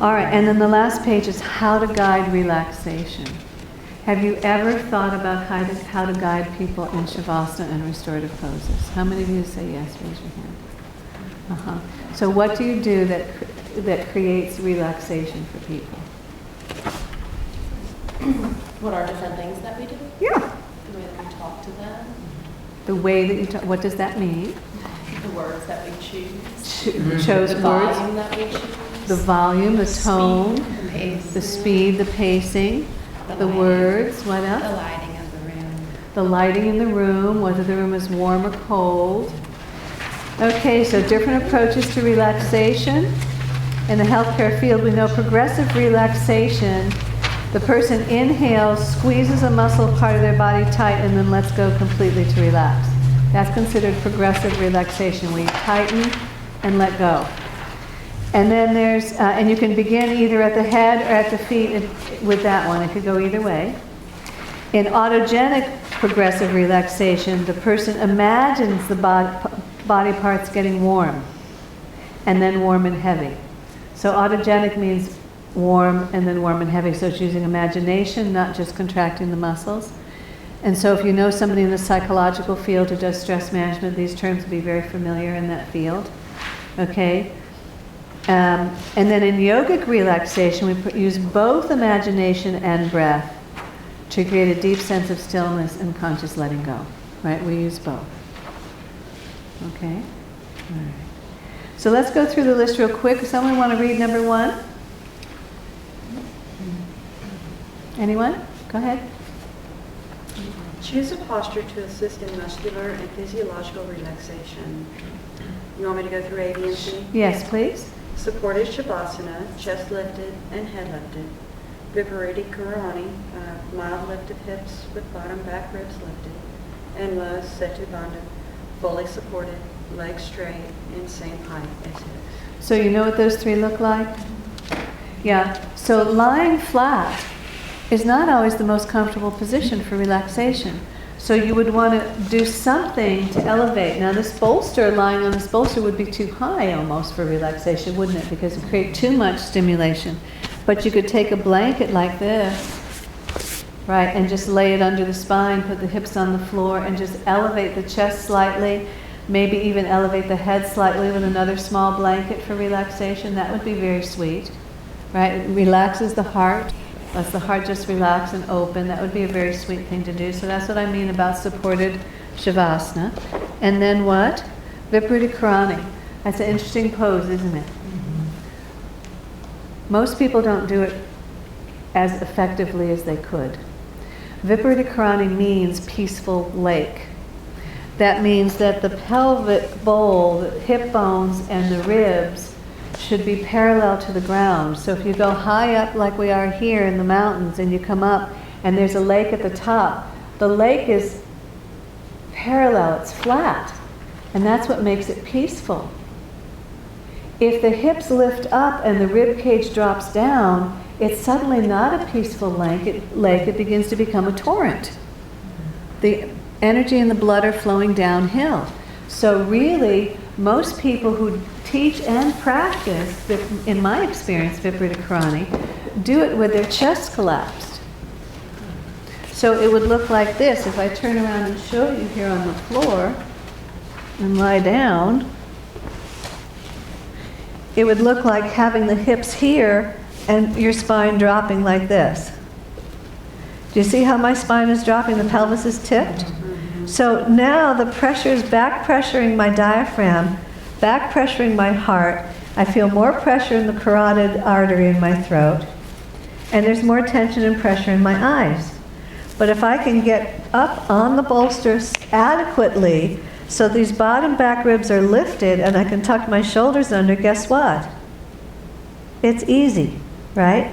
All right, and then the last page is how to guide relaxation. Have you ever thought about how to guide people in Shavasana and restorative poses? How many of you say yes? Raise your hand. So what do you do that creates relaxation for people? What are different things that we do? Yeah. The way that we talk to them. The way that you talk, what does that mean? The words that we choose. Chose the words. Volume that we choose. The volume, the tone, the speed, the pacing, the words, what else? The lighting of the room. The lighting in the room, whether the room is warm or cold. Okay, so different approaches to relaxation. In the healthcare field, we know progressive relaxation. The person inhales, squeezes a muscle part of their body tight, and then lets go completely to relax. That's considered progressive relaxation, where you tighten and let go. And then there's, and you can begin either at the head or at the feet with that one. It could go either way. In autogenic progressive relaxation, the person imagines the body parts getting warm, and then warm and heavy. So autogenic means warm and then warm and heavy. So it's using imagination, not just contracting the muscles. And so if you know somebody in the psychological field who does stress management, these terms will be very familiar in that field. Okay? And then in yogic relaxation, we use both imagination and breath to create a deep sense of stillness and conscious letting go. Right? We use both. Okay? All right. So let's go through the list real quick. Someone want to read number 1? Anyone? Go ahead. Choose a posture to assist in muscular and physiological relaxation. You want me to go through A, B, and C? Yes, please. Supported Shavasana, chest lifted and head lifted. Viparita Karani, mild lift of hips with bottom back ribs lifted. And low Setu Bandha, fully supported, legs straight, and same height as hips. So you know what those 3 look like? Yeah. So lying flat is not always the most comfortable position for relaxation. So you would want to do something to elevate. Now this bolster, lying on this bolster would be too high almost for relaxation, wouldn't it? Because it would create too much stimulation. But you could take a blanket like this, right, and just lay it under the spine, put the hips on the floor, and just elevate the chest slightly, maybe even elevate the head slightly with another small blanket for relaxation. That would be very sweet, right? It relaxes the heart. Lets the heart just relax and open. That would be a very sweet thing to do. So that's what I mean about supported Shavasana. And then what? Viparita Karani. That's an interesting pose, isn't it? Most people don't do it as effectively as they could. Viparita Karani means peaceful lake. That means that the pelvic bowl, the hip bones, and the ribs should be parallel to the ground. So if you go high up like we are here in the mountains and you come up and there's a lake at the top, the lake is parallel, it's flat. And that's what makes it peaceful. If the hips lift up and the rib cage drops down, it's suddenly not a peaceful lake, it begins to become a torrent. The energy and the blood are flowing downhill. So really, most people who teach and practice, in my experience, Viparita Karani, do it with their chest collapsed. So it would look like this. If I turn around and show you here on the floor and lie down, it would look like having the hips here and your spine dropping like this. Do you see how my spine is dropping? The pelvis is tipped. So now the pressure is back pressuring my diaphragm, back pressuring my heart. I feel more pressure in the carotid artery in my throat, and there's more tension and pressure in my eyes. But if I can get up on the bolsters adequately so these bottom back ribs are lifted and I can tuck my shoulders under, guess what? It's easy, right?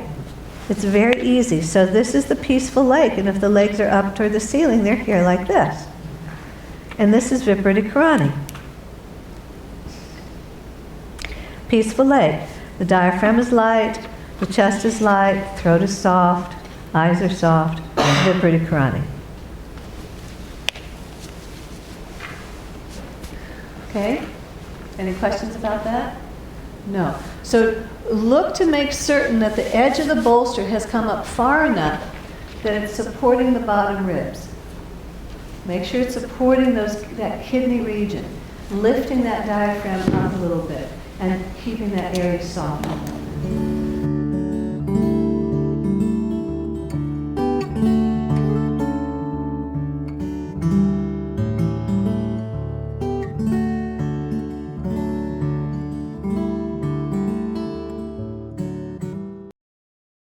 It's very easy. So this is the peaceful lake, and if the legs are up toward the ceiling, they're here like this. And this is Viparita Karani. Peaceful lake. The diaphragm is light, the chest is light, throat is soft, eyes are soft. Viparita Karani. Okay? Any questions about that? No. So look to make certain that the edge of the bolster has come up far enough that it's supporting the bottom ribs. Make sure it's supporting that kidney region, lifting that diaphragm up a little bit and keeping that area soft.